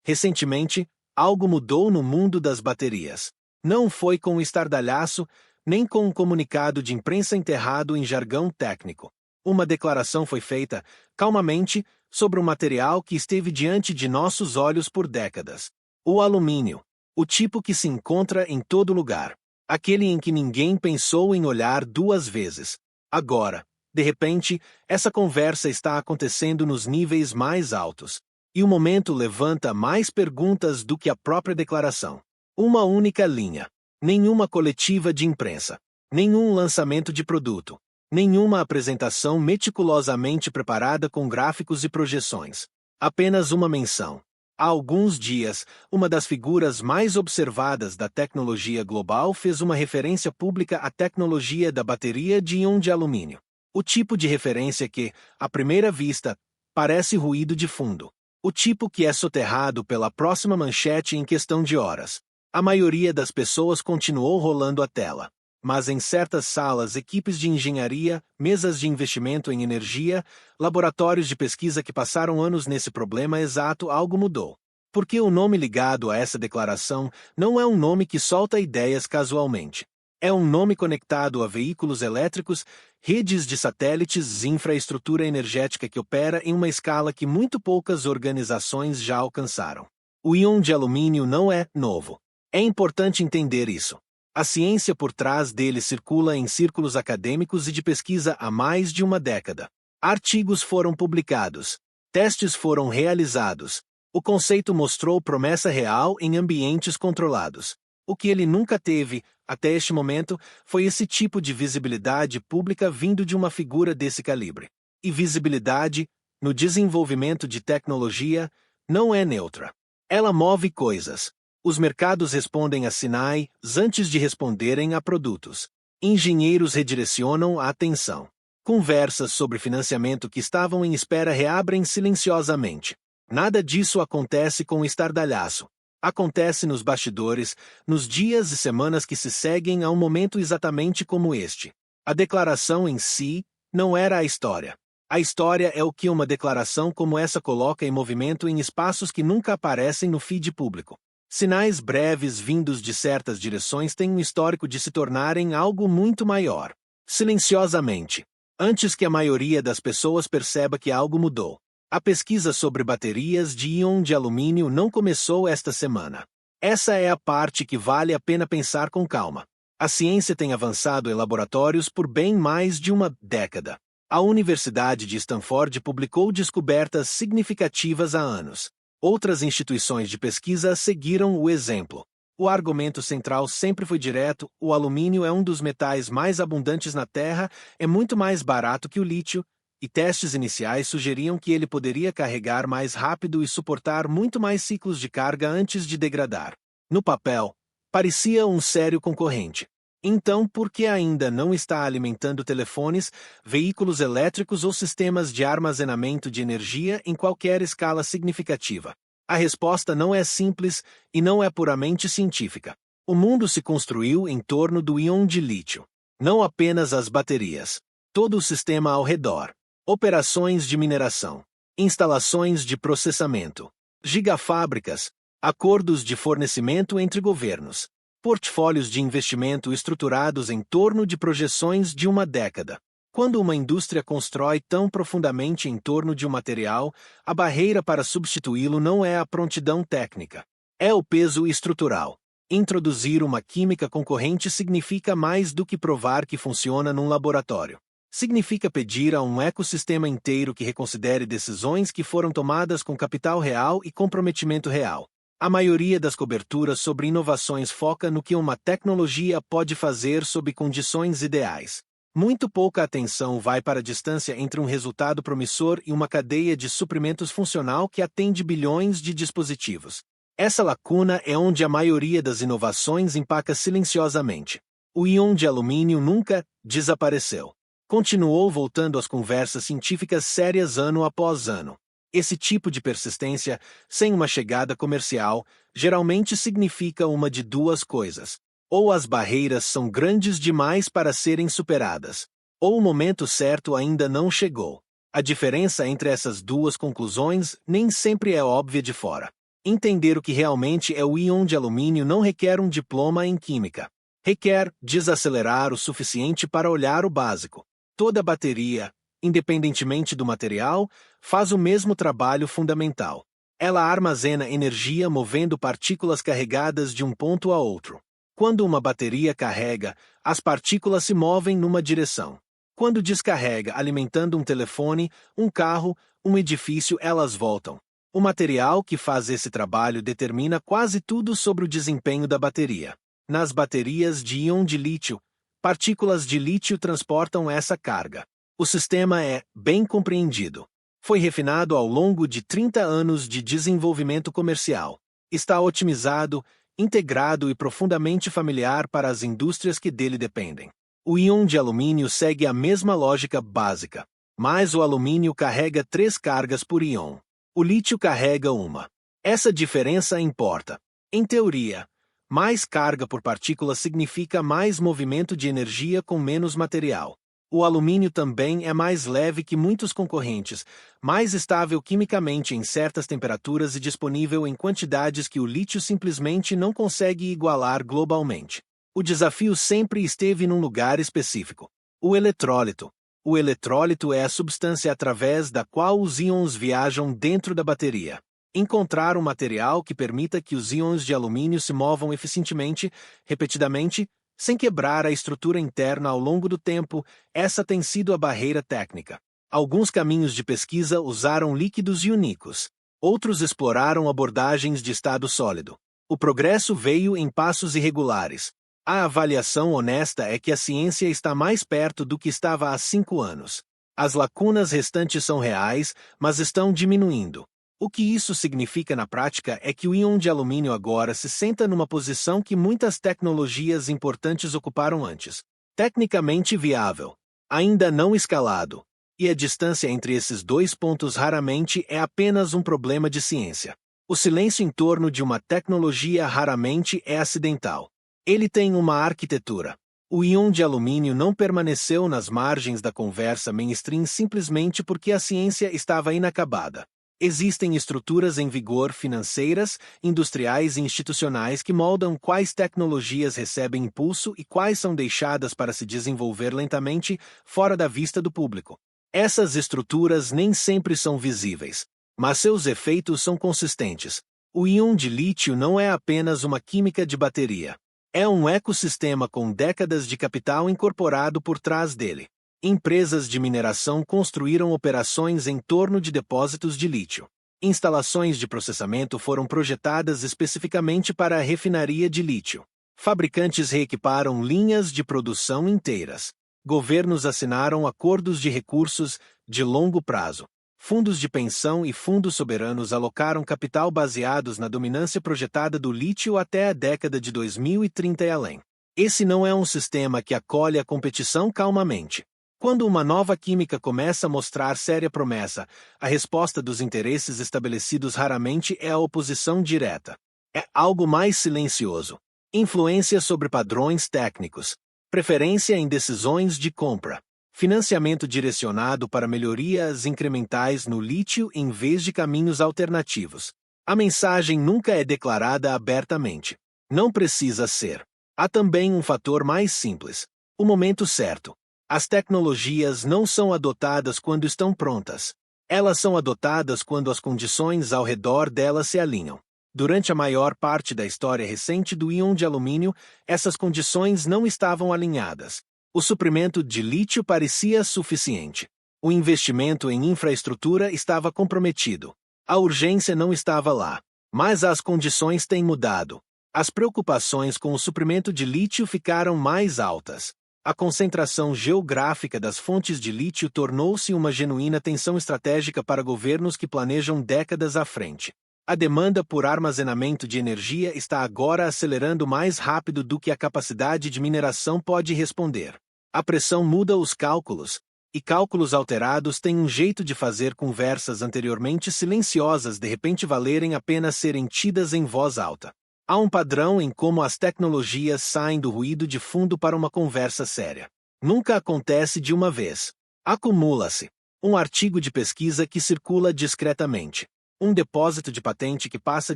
Recentemente, algo mudou no mundo das baterias. Não foi com um estardalhaço, nem com um comunicado de imprensa enterrado em jargão técnico. Uma declaração foi feita, calmamente, sobre um material que esteve diante de nossos olhos por décadas. O alumínio. O tipo que se encontra em todo lugar. Aquele em que ninguém pensou em olhar duas vezes. Agora, de repente, essa conversa está acontecendo nos níveis mais altos. E o momento levanta mais perguntas do que a própria declaração. Uma única linha. Nenhuma coletiva de imprensa. Nenhum lançamento de produto. Nenhuma apresentação meticulosamente preparada com gráficos e projeções. Apenas uma menção. Há alguns dias, uma das figuras mais observadas da tecnologia global fez uma referência pública à tecnologia da bateria de íon de alumínio. O tipo de referência que, à primeira vista, parece ruído de fundo. O tipo que é soterrado pela próxima manchete em questão de horas. A maioria das pessoas continuou rolando a tela. Mas em certas salas, equipes de engenharia, mesas de investimento em energia, laboratórios de pesquisa que passaram anos nesse problema exato, algo mudou. Porque o nome ligado a essa declaração não é um nome que solta ideias casualmente. É um nome conectado a veículos elétricos, redes de satélites e infraestrutura energética que opera em uma escala que muito poucas organizações já alcançaram. O íon de alumínio não é novo. É importante entender isso. A ciência por trás dele circula em círculos acadêmicos e de pesquisa há mais de uma década. Artigos foram publicados. Testes foram realizados. O conceito mostrou promessa real em ambientes controlados. O que ele nunca teve, até este momento, foi esse tipo de visibilidade pública vindo de uma figura desse calibre. E visibilidade, no desenvolvimento de tecnologia, não é neutra. Ela move coisas. Os mercados respondem a sinais antes de responderem a produtos. Engenheiros redirecionam a atenção. Conversas sobre financiamento que estavam em espera reabrem silenciosamente. Nada disso acontece com estardalhaço. Acontece nos bastidores, nos dias e semanas que se seguem a um momento exatamente como este. A declaração em si não era a história. A história é o que uma declaração como essa coloca em movimento em espaços que nunca aparecem no feed público. Sinais breves vindos de certas direções têm um histórico de se tornarem algo muito maior. Silenciosamente. Antes que a maioria das pessoas perceba que algo mudou. A pesquisa sobre baterias de íon de alumínio não começou esta semana. Essa é a parte que vale a pena pensar com calma. A ciência tem avançado em laboratórios por bem mais de uma década. A Universidade de Stanford publicou descobertas significativas há anos. Outras instituições de pesquisa seguiram o exemplo. O argumento central sempre foi direto: o alumínio é um dos metais mais abundantes na Terra, é muito mais barato que o lítio, e testes iniciais sugeriam que ele poderia carregar mais rápido e suportar muito mais ciclos de carga antes de degradar. No papel, parecia um sério concorrente. Então, por que ainda não está alimentando telefones, veículos elétricos ou sistemas de armazenamento de energia em qualquer escala significativa? A resposta não é simples e não é puramente científica. O mundo se construiu em torno do íon de lítio. Não apenas as baterias. Todo o sistema ao redor. Operações de mineração. Instalações de processamento. Gigafábricas. Acordos de fornecimento entre governos. Portfólios de investimento estruturados em torno de projeções de uma década. Quando uma indústria constrói tão profundamente em torno de um material, a barreira para substituí-lo não é a prontidão técnica. É o peso estrutural. Introduzir uma química concorrente significa mais do que provar que funciona num laboratório. Significa pedir a um ecossistema inteiro que reconsidere decisões que foram tomadas com capital real e comprometimento real. A maioria das coberturas sobre inovações foca no que uma tecnologia pode fazer sob condições ideais. Muito pouca atenção vai para a distância entre um resultado promissor e uma cadeia de suprimentos funcional que atende bilhões de dispositivos. Essa lacuna é onde a maioria das inovações empaca silenciosamente. O íon de alumínio nunca desapareceu. Continuou voltando às conversas científicas sérias ano após ano. Esse tipo de persistência, sem uma chegada comercial, geralmente significa uma de duas coisas. Ou as barreiras são grandes demais para serem superadas, ou o momento certo ainda não chegou. A diferença entre essas duas conclusões nem sempre é óbvia de fora. Entender o que realmente é o íon de alumínio não requer um diploma em química. Requer desacelerar o suficiente para olhar o básico. Toda bateria, independentemente do material, faz o mesmo trabalho fundamental. Ela armazena energia movendo partículas carregadas de um ponto a outro. Quando uma bateria carrega, as partículas se movem numa direção. Quando descarrega, alimentando um telefone, um carro, um edifício, elas voltam. O material que faz esse trabalho determina quase tudo sobre o desempenho da bateria. Nas baterias de íon de lítio, partículas de lítio transportam essa carga. O sistema é bem compreendido. Foi refinado ao longo de 30 anos de desenvolvimento comercial. Está otimizado, integrado e profundamente familiar para as indústrias que dele dependem. O íon de alumínio segue a mesma lógica básica, mas o alumínio carrega 3 cargas por íon. O lítio carrega uma. Essa diferença importa. Em teoria, mais carga por partícula significa mais movimento de energia com menos material. O alumínio também é mais leve que muitos concorrentes, mais estável quimicamente em certas temperaturas e disponível em quantidades que o lítio simplesmente não consegue igualar globalmente. O desafio sempre esteve num lugar específico: o eletrólito. O eletrólito é a substância através da qual os íons viajam dentro da bateria. Encontrar um material que permita que os íons de alumínio se movam eficientemente, repetidamente, sem quebrar a estrutura interna ao longo do tempo, essa tem sido a barreira técnica. Alguns caminhos de pesquisa usaram líquidos iônicos. Outros exploraram abordagens de estado sólido. O progresso veio em passos irregulares. A avaliação honesta é que a ciência está mais perto do que estava há 5 anos. As lacunas restantes são reais, mas estão diminuindo. O que isso significa na prática é que o íon de alumínio agora se senta numa posição que muitas tecnologias importantes ocuparam antes. Tecnicamente viável, ainda não escalado. E a distância entre esses dois pontos raramente é apenas um problema de ciência. O silêncio em torno de uma tecnologia raramente é acidental. Ele tem uma arquitetura. O íon de alumínio não permaneceu nas margens da conversa mainstream simplesmente porque a ciência estava inacabada. Existem estruturas em vigor financeiras, industriais e institucionais que moldam quais tecnologias recebem impulso e quais são deixadas para se desenvolver lentamente fora da vista do público. Essas estruturas nem sempre são visíveis, mas seus efeitos são consistentes. O íon de lítio não é apenas uma química de bateria. É um ecossistema com décadas de capital incorporado por trás dele. Empresas de mineração construíram operações em torno de depósitos de lítio. Instalações de processamento foram projetadas especificamente para a refinaria de lítio. Fabricantes reequiparam linhas de produção inteiras. Governos assinaram acordos de recursos de longo prazo. Fundos de pensão e fundos soberanos alocaram capital baseados na dominância projetada do lítio até a década de 2030 e além. Esse não é um sistema que acolhe a competição calmamente. Quando uma nova química começa a mostrar séria promessa, a resposta dos interesses estabelecidos raramente é a oposição direta. É algo mais silencioso. Influência sobre padrões técnicos. Preferência em decisões de compra. Financiamento direcionado para melhorias incrementais no lítio em vez de caminhos alternativos. A mensagem nunca é declarada abertamente. Não precisa ser. Há também um fator mais simples: o momento certo. As tecnologias não são adotadas quando estão prontas. Elas são adotadas quando as condições ao redor delas se alinham. Durante a maior parte da história recente do íon de alumínio, essas condições não estavam alinhadas. O suprimento de lítio parecia suficiente. O investimento em infraestrutura estava comprometido. A urgência não estava lá. Mas as condições têm mudado. As preocupações com o suprimento de lítio ficaram mais altas. A concentração geográfica das fontes de lítio tornou-se uma genuína tensão estratégica para governos que planejam décadas à frente. A demanda por armazenamento de energia está agora acelerando mais rápido do que a capacidade de mineração pode responder. A pressão muda os cálculos, e cálculos alterados têm um jeito de fazer conversas anteriormente silenciosas de repente valerem a pena serem tidas em voz alta. Há um padrão em como as tecnologias saem do ruído de fundo para uma conversa séria. Nunca acontece de uma vez. Acumula-se. Um artigo de pesquisa que circula discretamente. Um depósito de patente que passa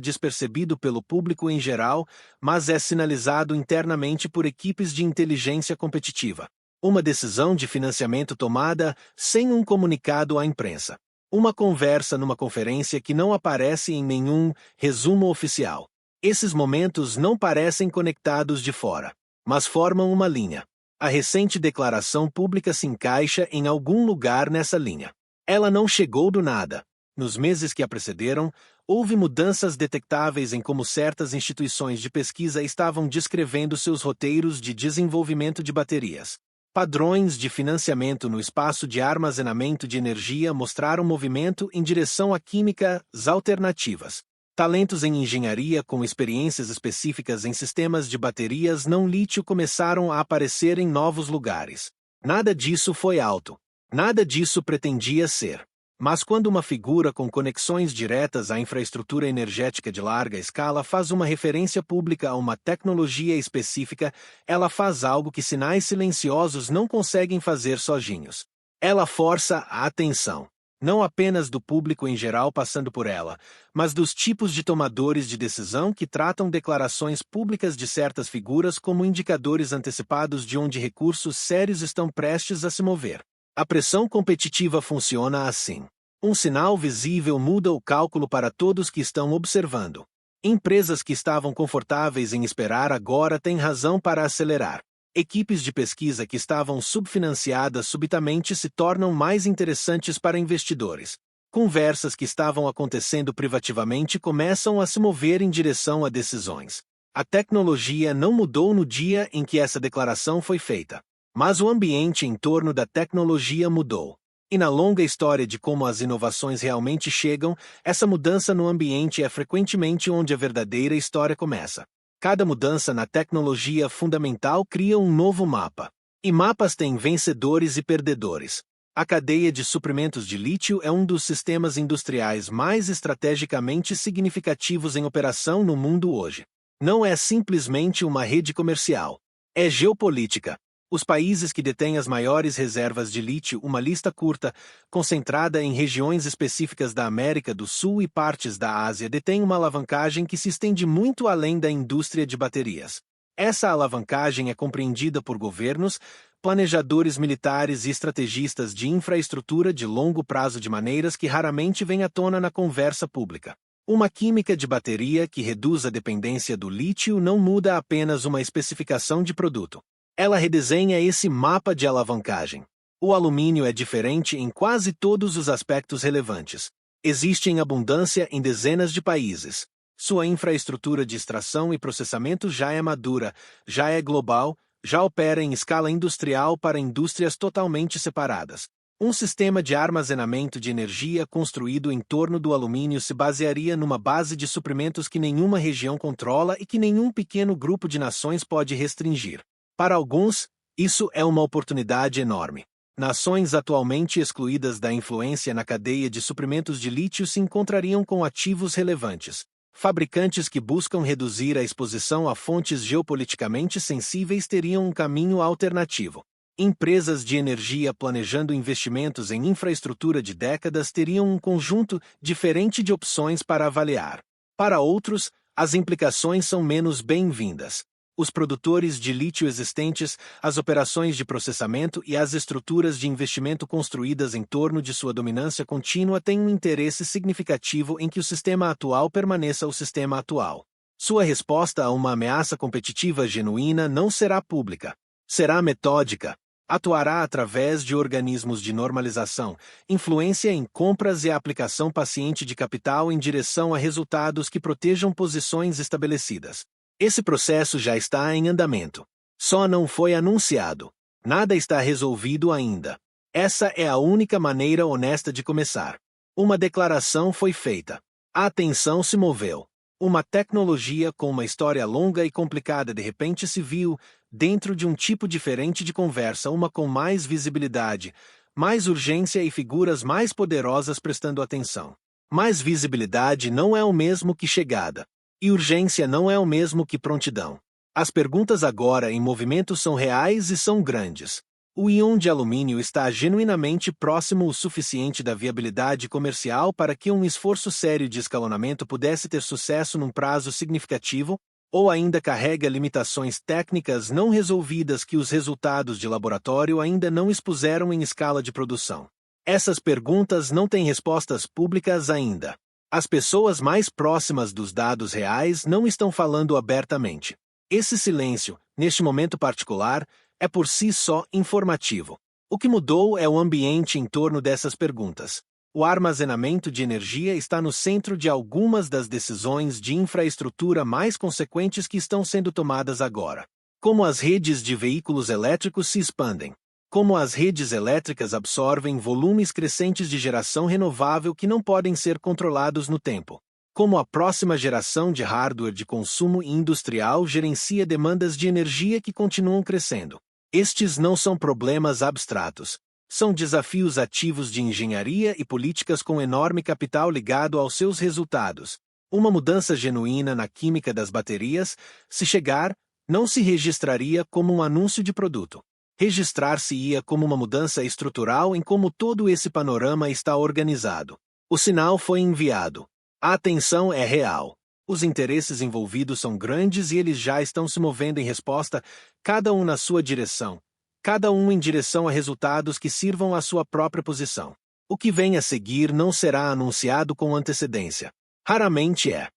despercebido pelo público em geral, mas é sinalizado internamente por equipes de inteligência competitiva. Uma decisão de financiamento tomada sem um comunicado à imprensa. Uma conversa numa conferência que não aparece em nenhum resumo oficial. Esses momentos não parecem conectados de fora, mas formam uma linha. A recente declaração pública se encaixa em algum lugar nessa linha. Ela não chegou do nada. Nos meses que a precederam, houve mudanças detectáveis em como certas instituições de pesquisa estavam descrevendo seus roteiros de desenvolvimento de baterias. Padrões de financiamento no espaço de armazenamento de energia mostraram movimento em direção a químicas alternativas. Talentos em engenharia com experiências específicas em sistemas de baterias não lítio começaram a aparecer em novos lugares. Nada disso foi alto. Nada disso pretendia ser. Mas quando uma figura com conexões diretas à infraestrutura energética de larga escala faz uma referência pública a uma tecnologia específica, ela faz algo que sinais silenciosos não conseguem fazer sozinhos. Ela força a atenção, não apenas do público em geral passando por ela, mas dos tipos de tomadores de decisão que tratam declarações públicas de certas figuras como indicadores antecipados de onde recursos sérios estão prestes a se mover. A pressão competitiva funciona assim. Um sinal visível muda o cálculo para todos que estão observando. Empresas que estavam confortáveis em esperar agora têm razão para acelerar. Equipes de pesquisa que estavam subfinanciadas subitamente se tornam mais interessantes para investidores. Conversas que estavam acontecendo privativamente começam a se mover em direção a decisões. A tecnologia não mudou no dia em que essa declaração foi feita. Mas o ambiente em torno da tecnologia mudou. E na longa história de como as inovações realmente chegam, essa mudança no ambiente é frequentemente onde a verdadeira história começa. Cada mudança na tecnologia fundamental cria um novo mapa. E mapas têm vencedores e perdedores. A cadeia de suprimentos de lítio é um dos sistemas industriais mais estrategicamente significativos em operação no mundo hoje. Não é simplesmente uma rede comercial. É geopolítica. Os países que detêm as maiores reservas de lítio, uma lista curta, concentrada em regiões específicas da América do Sul e partes da Ásia, detêm uma alavancagem que se estende muito além da indústria de baterias. Essa alavancagem é compreendida por governos, planejadores militares e estrategistas de infraestrutura de longo prazo de maneiras que raramente vêm à tona na conversa pública. Uma química de bateria que reduz a dependência do lítio não muda apenas uma especificação de produto. Ela redesenha esse mapa de alavancagem. O alumínio é diferente em quase todos os aspectos relevantes. Existe em abundância em dezenas de países. Sua infraestrutura de extração e processamento já é madura, já é global, já opera em escala industrial para indústrias totalmente separadas. Um sistema de armazenamento de energia construído em torno do alumínio se basearia numa base de suprimentos que nenhuma região controla e que nenhum pequeno grupo de nações pode restringir. Para alguns, isso é uma oportunidade enorme. Nações atualmente excluídas da influência na cadeia de suprimentos de lítio se encontrariam com ativos relevantes. Fabricantes que buscam reduzir a exposição a fontes geopoliticamente sensíveis teriam um caminho alternativo. Empresas de energia planejando investimentos em infraestrutura de décadas teriam um conjunto diferente de opções para avaliar. Para outros, as implicações são menos bem-vindas. Os produtores de lítio existentes, as operações de processamento e as estruturas de investimento construídas em torno de sua dominância contínua têm um interesse significativo em que o sistema atual permaneça o sistema atual. Sua resposta a uma ameaça competitiva genuína não será pública. Será metódica. Atuará através de organismos de normalização, influência em compras e a aplicação paciente de capital em direção a resultados que protejam posições estabelecidas. Esse processo já está em andamento. Só não foi anunciado. Nada está resolvido ainda. Essa é a única maneira honesta de começar. Uma declaração foi feita. A atenção se moveu. Uma tecnologia com uma história longa e complicada de repente se viu, dentro de um tipo diferente de conversa, uma com mais visibilidade, mais urgência e figuras mais poderosas prestando atenção. Mais visibilidade não é o mesmo que chegada. E urgência não é o mesmo que prontidão. As perguntas agora em movimento são reais e são grandes. O íon de alumínio está genuinamente próximo o suficiente da viabilidade comercial para que um esforço sério de escalonamento pudesse ter sucesso num prazo significativo, ou ainda carrega limitações técnicas não resolvidas que os resultados de laboratório ainda não expuseram em escala de produção? Essas perguntas não têm respostas públicas ainda. As pessoas mais próximas dos dados reais não estão falando abertamente. Esse silêncio, neste momento particular, é por si só informativo. O que mudou é o ambiente em torno dessas perguntas. O armazenamento de energia está no centro de algumas das decisões de infraestrutura mais consequentes que estão sendo tomadas agora. Como as redes de veículos elétricos se expandem. Como as redes elétricas absorvem volumes crescentes de geração renovável que não podem ser controlados no tempo. Como a próxima geração de hardware de consumo industrial gerencia demandas de energia que continuam crescendo. Estes não são problemas abstratos. São desafios ativos de engenharia e políticas com enorme capital ligado aos seus resultados. Uma mudança genuína na química das baterias, se chegar, não se registraria como um anúncio de produto. Registrar-se-ia como uma mudança estrutural em como todo esse panorama está organizado. O sinal foi enviado. A atenção é real. Os interesses envolvidos são grandes e eles já estão se movendo em resposta, cada um na sua direção, cada um em direção a resultados que sirvam à sua própria posição. O que vem a seguir não será anunciado com antecedência. Raramente é.